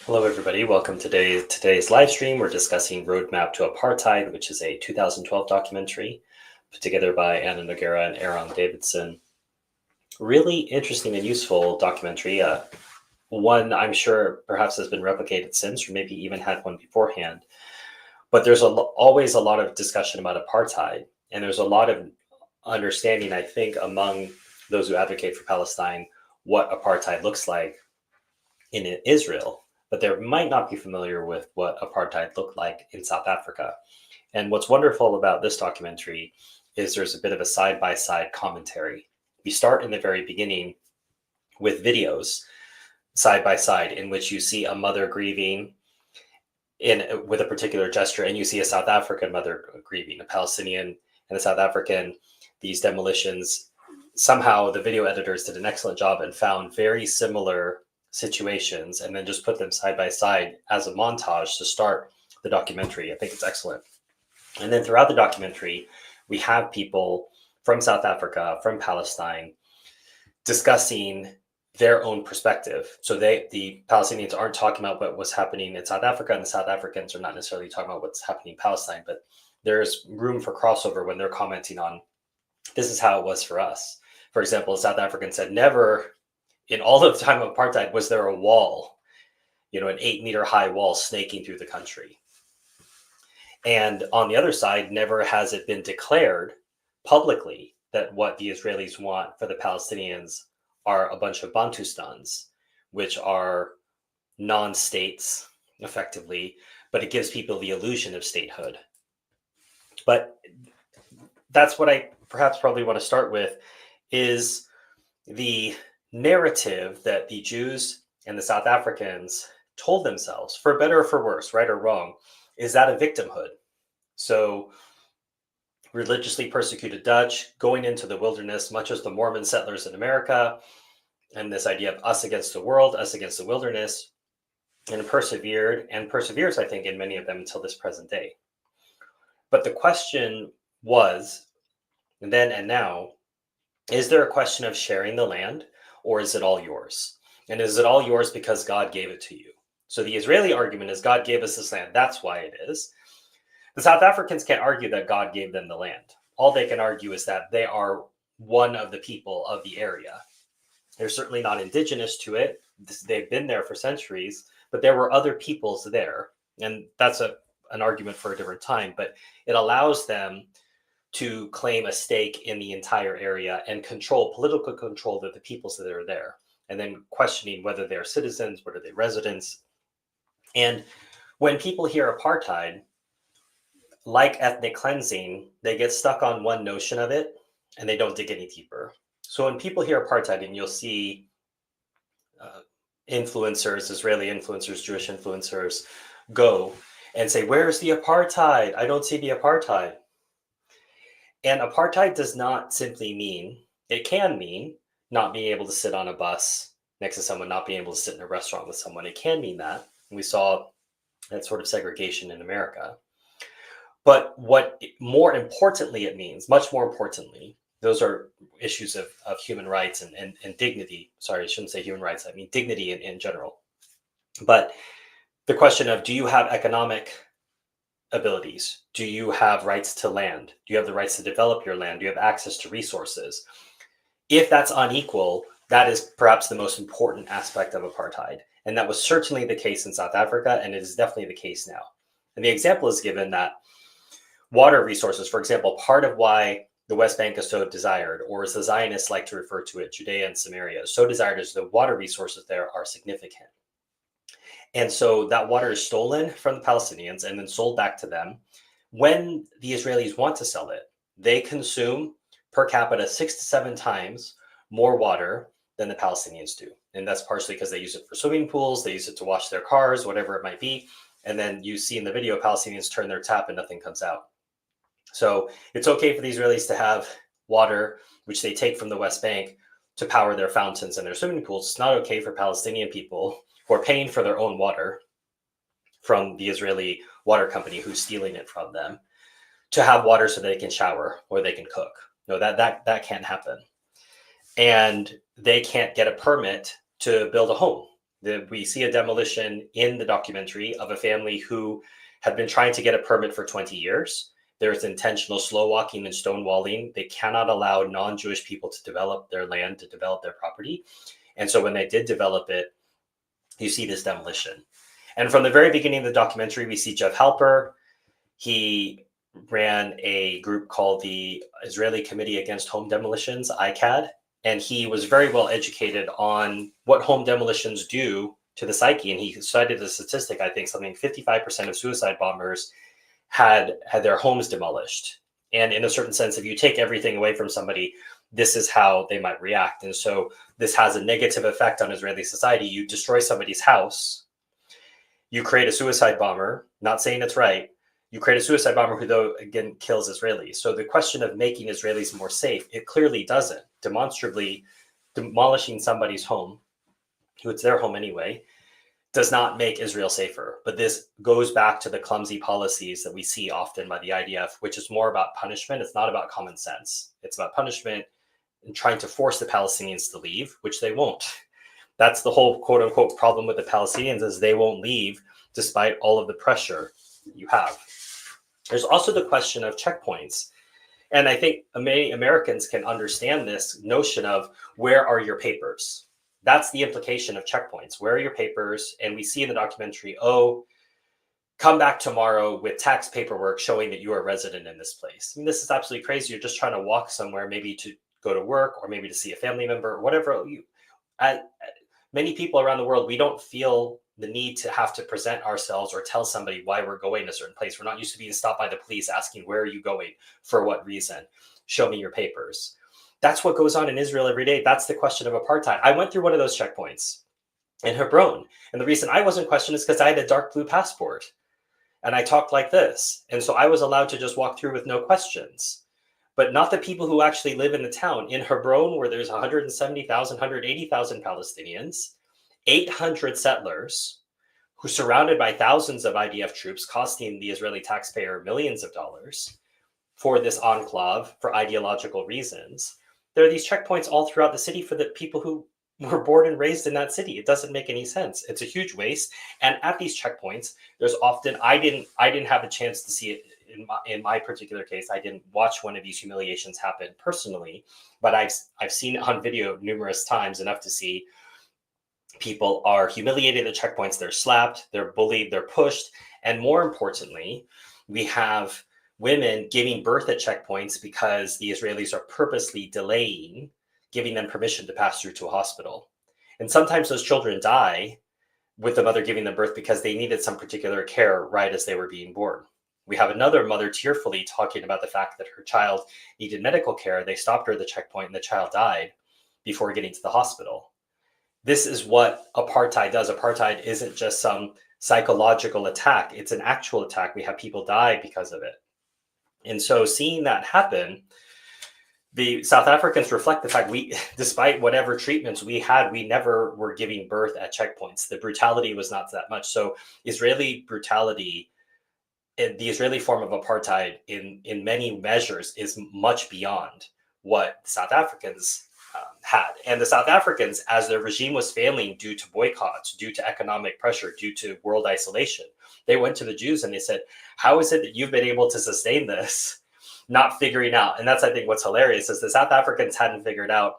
Hello, everybody. Welcome to today's live stream. We're discussing Roadmap to Apartheid, which is a 2012 documentary put together by Nogueira and Eron Davidson. Really interesting and useful documentary. One I'm sure perhaps has been replicated since, or maybe even had one beforehand. But there's always a lot of discussion about apartheid, and there's a lot of understanding, I think, among those who advocate for Palestine what apartheid looks like in Israel, but they might not be familiar with what apartheid looked like in South Africa. And what's wonderful about this documentary is there's a bit of a side by side commentary. We start in the very beginning with videos side by side in which you see a mother grieving with a particular gesture, and you see a South African mother grieving, a Palestinian and a South African. These demolitions, somehow the video editors did an excellent job and found very similar situations and then just put them side by side as a montage to start the documentary. I think it's excellent. And then throughout the documentary, we have people from South Africa, from Palestine, discussing their own perspective. So the Palestinians aren't talking about what was happening in South Africa, and the South Africans are not necessarily talking about what's happening in Palestine, but there's room for crossover when they're commenting on, this is how it was for us. For example, a South African said, never in all of the time of apartheid was there a wall, an 8-meter high wall snaking through the country. And on the other side, never has it been declared publicly that what the Israelis want for the Palestinians are a bunch of Bantustans, which are non-states, effectively, but it gives people the illusion of statehood. But that's what I perhaps probably want to start with, is the narrative that the Jews and the South Africans told themselves, for better or for worse, right or wrong, is that of victimhood. So religiously persecuted Dutch going into the wilderness, much as the Mormon settlers in America, and this idea of us against the world, us against the wilderness, and perseveres, I think, in many of them until this present day. But the question was, then and now, is there a question of sharing the land, or is it all yours? And is it all yours because God gave it to you? So the Israeli argument is God gave us this land. That's why it is. The South Africans can't argue that God gave them the land. All they can argue is that they are one of the people of the area. They're certainly not indigenous to it. They've been there for centuries, but there were other peoples there. And that's an argument for a different time, but it allows them to claim a stake in the entire area and political control of the peoples that are there, and then questioning whether they're citizens, whether they're residents. And when people hear apartheid, like ethnic cleansing, they get stuck on one notion of it and they don't dig any deeper. So when people hear apartheid, and you'll see influencers, Israeli influencers, Jewish influencers, go and say, where's the apartheid? I don't see the apartheid. And apartheid does not simply mean, it can mean not being able to sit on a bus next to someone, not being able to sit in a restaurant with someone. It can mean that. We saw that sort of segregation in America. But what more importantly it means, much more importantly, those are issues of human rights and dignity. Sorry, I shouldn't say human rights. I mean dignity in general. But the question of, do you have economic abilities? Do you have rights to land? Do you have the rights to develop your land? Do you have access to resources? If that's unequal, that is perhaps the most important aspect of apartheid. And that was certainly the case in South Africa, and it is definitely the case now. And the example is given that water resources, for example, part of why the West Bank is so desired, or as the Zionists like to refer to it, Judea and Samaria, is so desired, is the water resources there are significant. And so that water is stolen from the Palestinians and then sold back to them. When the Israelis want to sell it, they consume per capita 6 to 7 times more water than the Palestinians do. And that's partially because they use it for swimming pools, they use it to wash their cars, whatever it might be. And then you see in the video, Palestinians turn their tap and nothing comes out. So it's okay for the Israelis to have water, which they take from the West Bank, to power their fountains and their swimming pools. It's not okay for Palestinian people who are paying for their own water from the Israeli water company who's stealing it from them to have water so they can shower or they can cook. No, that can't happen. And they can't get a permit to build a home We see a demolition in the documentary of a family who had been trying to get a permit for 20 years. There's intentional slow walking and stonewalling. They cannot allow non-Jewish people to develop their land, to develop their property. And so when they did develop it, you see this demolition. And from the very beginning of the documentary, we see Jeff Halper. He ran a group called the Israeli Committee Against Home Demolitions, ICAD, and he was very well educated on what home demolitions do to the psyche. And he cited a statistic, I think something 55% of suicide bombers had their homes demolished. And in a certain sense, if you take everything away from somebody, this is how they might react. And so this has a negative effect on Israeli society. You destroy somebody's house, you create a suicide bomber, not saying it's right. You create a suicide bomber who, though, again, kills Israelis. So the question of making Israelis more safe, it clearly doesn't. Demonstrably, demolishing somebody's home, who it's their home anyway, does not make Israel safer. But this goes back to the clumsy policies that we see often by the IDF, which is more about punishment. It's not about common sense. It's about punishment and trying to force the Palestinians to leave, which they won't. That's the whole quote unquote problem with the Palestinians, is they won't leave despite all of the pressure you have. There's also the question of checkpoints. And I think many Americans can understand this notion of, where are your papers? That's the implication of checkpoints. Where are your papers? And we see in the documentary, oh, come back tomorrow with tax paperwork showing that you are a resident in this place. I mean, this is absolutely crazy. You're just trying to walk somewhere, maybe to go to work or maybe to see a family member or whatever. Many people around the world, we don't feel the need to have to present ourselves or tell somebody why we're going to a certain place. We're not used to being stopped by the police asking, where are you going? For what reason? Show me your papers. That's what goes on in Israel every day. That's the question of apartheid. I went through one of those checkpoints in Hebron. And the reason I wasn't questioned is because I had a dark blue passport and I talked like this. And so I was allowed to just walk through with no questions. But not the people who actually live in the town. In Hebron, where there's 170,000, 180,000 Palestinians, 800 settlers who are surrounded by thousands of IDF troops, costing the Israeli taxpayer millions of dollars for this enclave for ideological reasons. There are these checkpoints all throughout the city for the people who were born and raised in that city. It doesn't make any sense. It's a huge waste. And at these checkpoints, there's often, I didn't have a chance to see it in my particular case. I didn't watch one of these humiliations happen personally, but I've seen it on video numerous times, enough to see people are humiliated at checkpoints. They're slapped, they're bullied, they're pushed. And more importantly, we have women giving birth at checkpoints because the Israelis are purposely delaying giving them permission to pass through to a hospital. And sometimes those children die with the mother giving them birth because they needed some particular care right as they were being born. We have another mother tearfully talking about the fact that her child needed medical care. They stopped her at the checkpoint and the child died before getting to the hospital. This is what apartheid does. Apartheid isn't just some psychological attack. It's an actual attack. We have people die because of it. And so seeing that happen, the South Africans reflect the fact despite whatever treatments we had, we never were giving birth at checkpoints. The brutality was not that much. So Israeli brutality, the Israeli form of apartheid in many measures is much beyond what South Africans had. And the South Africans, as their regime was failing due to boycotts, due to economic pressure, due to world isolation, they went to the Jews and they said, how is it that you've been able to sustain this? Not figuring out. And that's, I think, what's hilarious is the South Africans hadn't figured out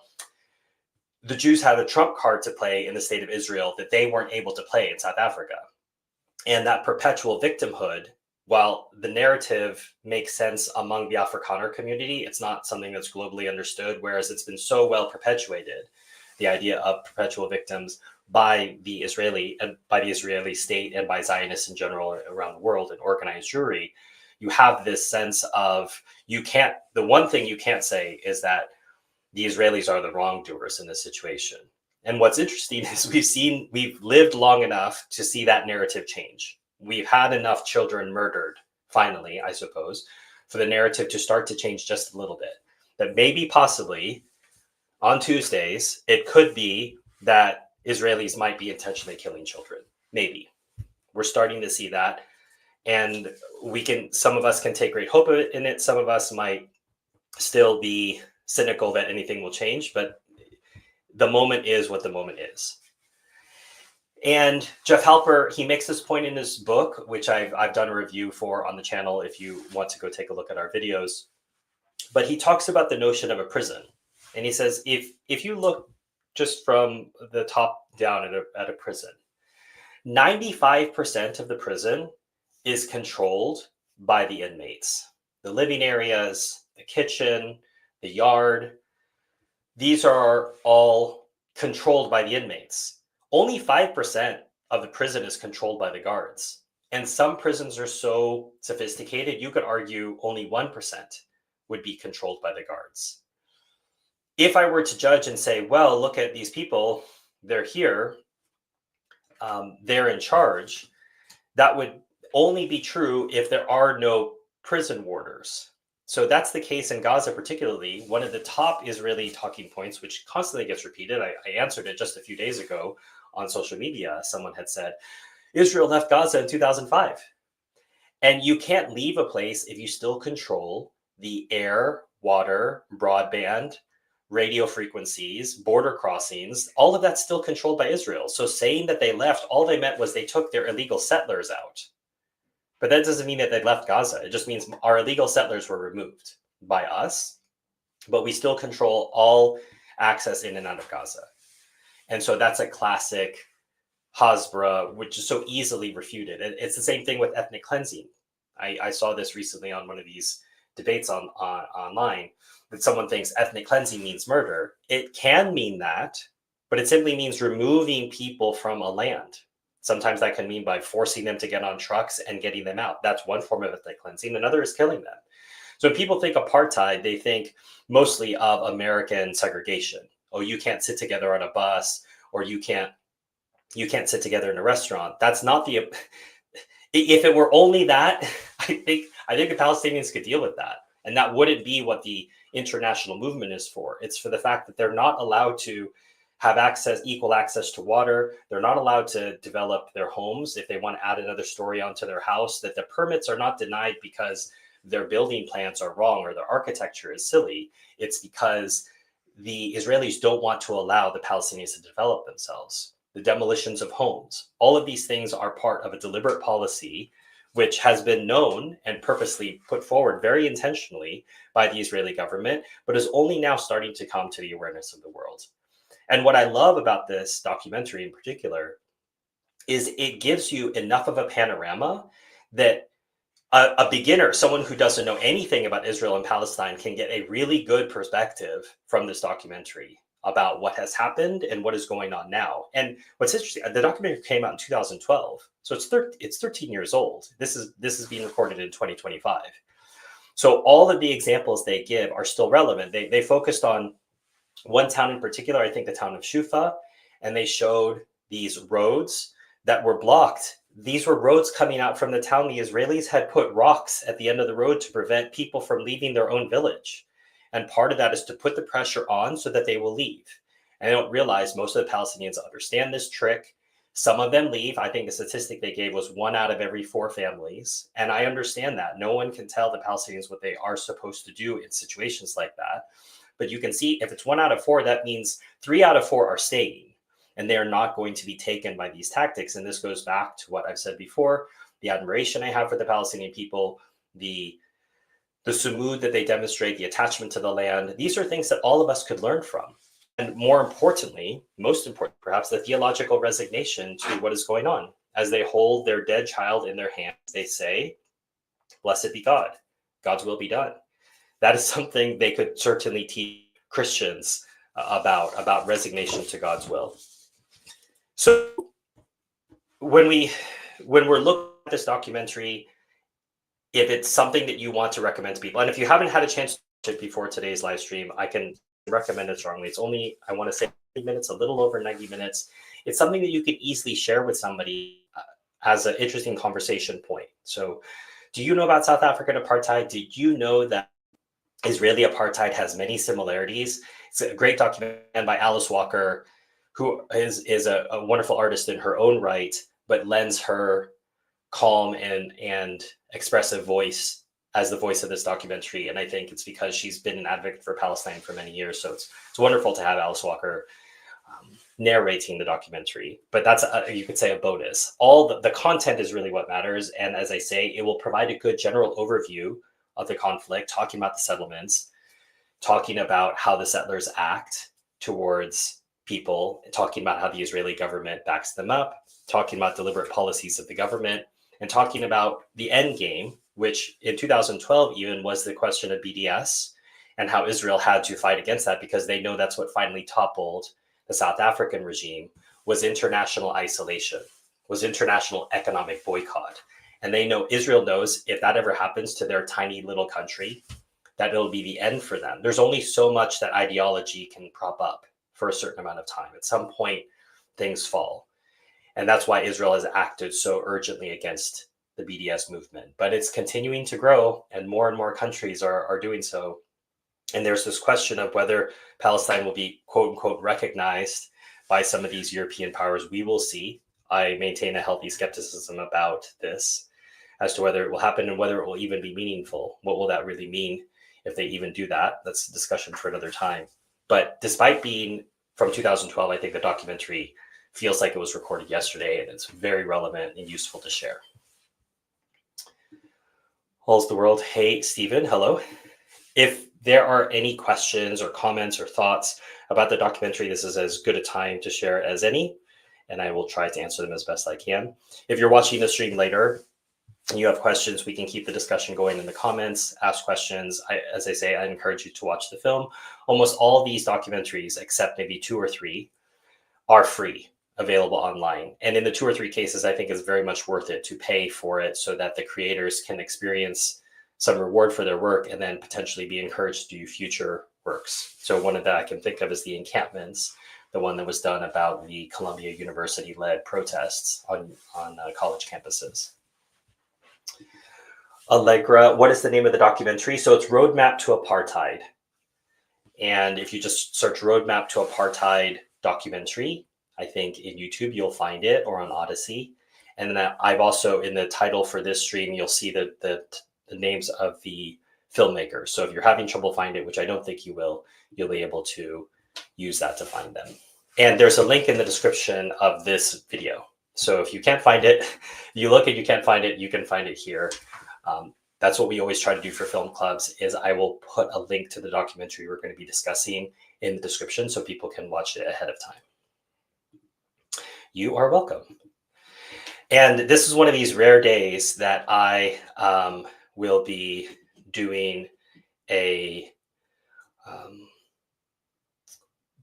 the Jews had a trump card to play in the state of Israel that they weren't able to play in South Africa. And that perpetual victimhood, while the narrative makes sense among the Afrikaner community, it's not something that's globally understood, whereas it's been so well perpetuated, the idea of perpetual victims by the Israeli state and by Zionists in general around the world and organized Jewry. You have this sense of the one thing you can't say is that the Israelis are the wrongdoers in this situation. And what's interesting is we've lived long enough to see that narrative change. We've had enough children murdered, finally, I suppose, for the narrative to start to change just a little bit. That maybe possibly on Tuesdays, it could be that Israelis might be intentionally killing children. Maybe. We're starting to see that. And some of us can take great hope in it. Some of us might still be cynical that anything will change, but the moment is what the moment is. And Jeff Halper, he makes this point in his book, which I've done a review for on the channel if you want to go take a look at our videos. But he talks about the notion of a prison. And he says, if you look just from the top down at a prison, 95% of the prison is controlled by the inmates. The living areas, the kitchen, the yard, these are all controlled by the inmates. Only 5% of the prison is controlled by the guards. And some prisons are so sophisticated, you could argue only 1% would be controlled by the guards. If I were to judge and say, well, look at these people, they're here, they're in charge, that would only be true if there are no prison warders. So that's the case in Gaza, particularly. One of the top Israeli talking points, which constantly gets repeated, I answered it just a few days ago on social media. Someone had said, Israel left Gaza in 2005. And you can't leave a place if you still control the air, water, broadband, radio frequencies, border crossings. All of that's still controlled by Israel. So saying that they left, all they meant was they took their illegal settlers out. But that doesn't mean that they left Gaza. It just means our illegal settlers were removed by us, but we still control all access in and out of Gaza. And so that's a classic Hasbara, which is so easily refuted. And it's the same thing with ethnic cleansing. I saw this recently on one of these debates online, that someone thinks ethnic cleansing means murder. It can mean that, but it simply means removing people from a land. Sometimes that can mean by forcing them to get on trucks and getting them out. That's one form of ethnic cleansing. Another is killing them. So when people think apartheid, they think mostly of American segregation. Oh, you can't sit together on a bus, or you can't sit together in a restaurant. That's not the. If it were only that, I think the Palestinians could deal with that, and that wouldn't be what the international movement is for. It's for the fact that they're not allowed to have equal access to water. They're not allowed to develop their homes if they want to add another story onto their house, that the permits are not denied because their building plans are wrong or their architecture is silly. It's because the Israelis don't want to allow the Palestinians to develop themselves. The demolitions of homes, all of these things are part of a deliberate policy which has been known and purposely put forward very intentionally by the Israeli government, but is only now starting to come to the awareness of the world. And what I love about this documentary in particular is it gives you enough of a panorama that a beginner, someone who doesn't know anything about Israel and Palestine, can get a really good perspective from this documentary about what has happened and what is going on now. And what's interesting, the documentary came out in 2012, so it's 13 years old. This is being recorded in 2025. So all of the examples they give are still relevant. They focused on one town in particular, I think the town of Shufa, and they showed these roads that were blocked. These were roads coming out from the town. The Israelis had put rocks at the end of the road to prevent people from leaving their own village. And part of that is to put the pressure on so that they will leave. And they don't realize most of the Palestinians understand this trick. Some of them leave. I think the statistic they gave was 1 out of every 4 families. And I understand that. No one can tell the Palestinians what they are supposed to do in situations like that. But you can see if it's 1 out of 4, that means 3 out of 4 are staying. And they are not going to be taken by these tactics. And this goes back to what I've said before, the admiration I have for the Palestinian people, the sumud that they demonstrate, the attachment to the land. These are things that all of us could learn from. And more importantly, most important perhaps, the theological resignation to what is going on. As they hold their dead child in their hands, they say, blessed be God, God's will be done. That is something they could certainly teach Christians about resignation to God's will. So when we're looking at this documentary, if it's something that you want to recommend to people, and if you haven't had a chance to watch it before today's live stream, I can recommend it strongly. It's only, I want to say 90 minutes, a little over 90 minutes. It's something that you can easily share with somebody as an interesting conversation point. So do you know about South African apartheid? Did you know that Israeli apartheid has many similarities? It's a great document by Alice Walker, who is a wonderful artist in her own right, but lends her calm and expressive voice as the voice of this documentary. And I think it's because she's been an advocate for Palestine for many years. So it's wonderful to have Alice Walker narrating the documentary, but that's you could say a bonus. All the content is really what matters, and as I say, it will provide a good general overview of the conflict, talking about the settlements, talking about how the settlers act towards people, talking about how the Israeli government backs them up, talking about deliberate policies of the government, and talking about the end game, which in 2012 even was the question of BDS and how Israel had to fight against that because they know that's what finally toppled the South African regime, was international isolation, was international economic boycott. And they know, Israel knows, if that ever happens to their tiny little country, that it'll be the end for them. There's only so much that ideology can prop up for a certain amount of time. At some point, things fall. And that's why Israel has acted so urgently against the BDS movement. But it's continuing to grow, and more countries are doing so. And there's this question of whether Palestine will be, quote unquote, recognized by some of these European powers. We will see. I maintain a healthy skepticism about this as to whether it will happen and whether it will even be meaningful. What will that really mean if they even do that? That's a discussion for another time. But despite being from 2012, I think the documentary feels like it was recorded yesterday, and it's very relevant and useful to share. All's the world. Hey, Stephen. Hello. If there are any questions or comments or thoughts about the documentary, this is as good a time to share as any, and I will try to answer them as best I can. If you're watching the stream later and you have questions, we can keep the discussion going in the comments, ask questions. As I say, I encourage you to watch the film. Almost all these documentaries, except maybe 2 or 3, are free, available online. And in the 2 or 3 cases, I think it's very much worth it to pay for it so that the creators can experience some reward for their work and then potentially be encouraged to do future works. So one of that I can think of is The Encampments, the one that was done about the Columbia University-led protests on college campuses. Allegra, what is the name of the documentary? So it's Roadmap to Apartheid. And if you just search Roadmap to Apartheid documentary, I think in YouTube you'll find it, or on Odyssey. And then I've also, in the title for this stream, you'll see the names of the filmmakers. So if you're having trouble finding it, which I don't think you will, you'll be able to use that to find them. And there's a link in the description of this video. So if you can't find it, you look and you can't find it, you can find it here. That's what we always try to do for film clubs, is I will put a link to the documentary we're going to be discussing in the description so people can watch it ahead of time. You are welcome. And this is one of these rare days that I will be doing a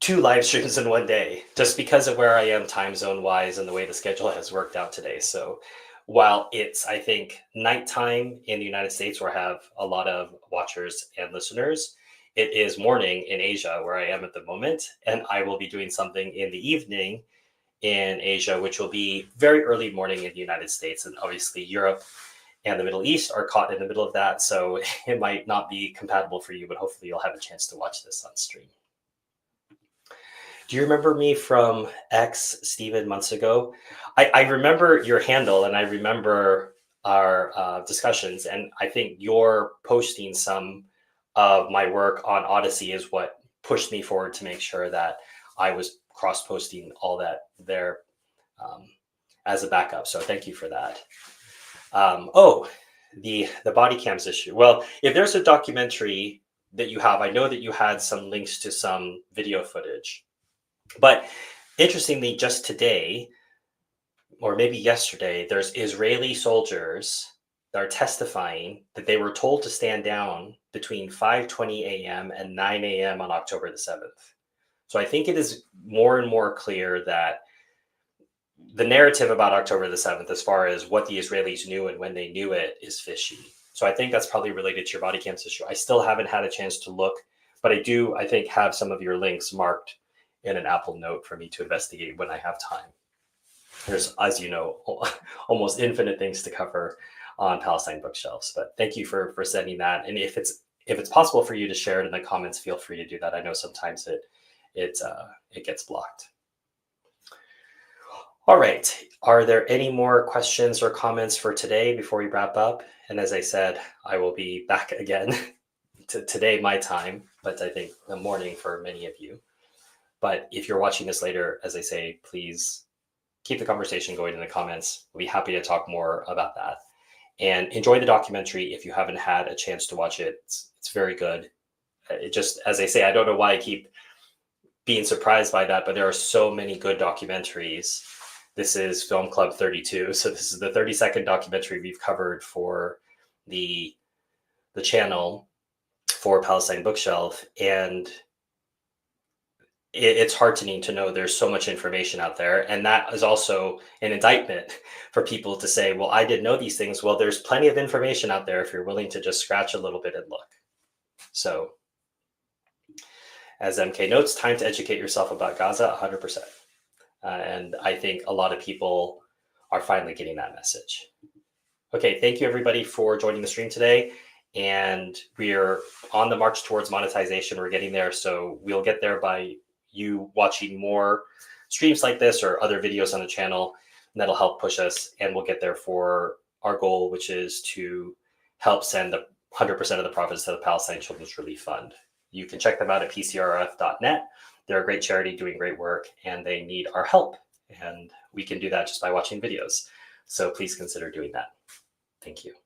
2 live streams in one day, just because of where I am time zone wise and the way the schedule has worked out today. So while it's, I think, nighttime in the United States, where I have a lot of watchers and listeners, it is morning in Asia, where I am at the moment. And I will be doing something in the evening in Asia, which will be very early morning in the United States. And obviously Europe and the Middle East are caught in the middle of that. So it might not be compatible for you, but hopefully you'll have a chance to watch this on stream. Do you remember me from X, Stephen, months ago? I remember your handle, and I remember our discussions, and I think your posting some of my work on Odyssey is what pushed me forward to make sure that I was cross-posting all that there as a backup. So thank you for that. The body cams issue. Well, if there's a documentary that you have, I know that you had some links to some video footage. But interestingly, just today, or maybe yesterday, there's Israeli soldiers that are testifying that they were told to stand down between 5:20 a.m. and 9 a.m. on October the 7th. So I think it is more and more clear that the narrative about October the 7th, as far as what the Israelis knew and when they knew it, is fishy. So I think that's probably related to your body cams issue. I still haven't had a chance to look, but I think, have some of your links marked in an Apple Note for me to investigate when I have time. There's, as you know, almost infinite things to cover on Palestine bookshelves. But thank you for sending that. And if it's possible for you to share it in the comments, feel free to do that. I know sometimes it gets blocked. All right. Are there any more questions or comments for today before we wrap up? And as I said, I will be back again to today, my time, but I think the morning for many of you. But if you're watching this later, as I say, please keep the conversation going in the comments. We'll be happy to talk more about that. And enjoy the documentary if you haven't had a chance to watch it. It's very good. It just, as I say, I don't know why I keep being surprised by that, but there are so many good documentaries. This is Film Club 32. So this is the 32nd documentary we've covered for the channel for Palestine Bookshelf. And it's heartening to know there's so much information out there. And that is also an indictment for people to say, well, I didn't know these things. Well, there's plenty of information out there if you're willing to just scratch a little bit and look. So as MK notes, time to educate yourself about Gaza, 100%. And I think a lot of people are finally getting that message. Okay, thank you everybody for joining the stream today. And we're on the march towards monetization. We're getting there. So we'll get there by you watching more streams like this or other videos on the channel, and that'll help push us, and we'll get there for our goal, which is to help send the 100% of the profits to the Palestine Children's Relief Fund. You can check them out at pcrf.net. They're a great charity doing great work, and they need our help, and we can do that just by watching videos. So please consider doing that. Thank you.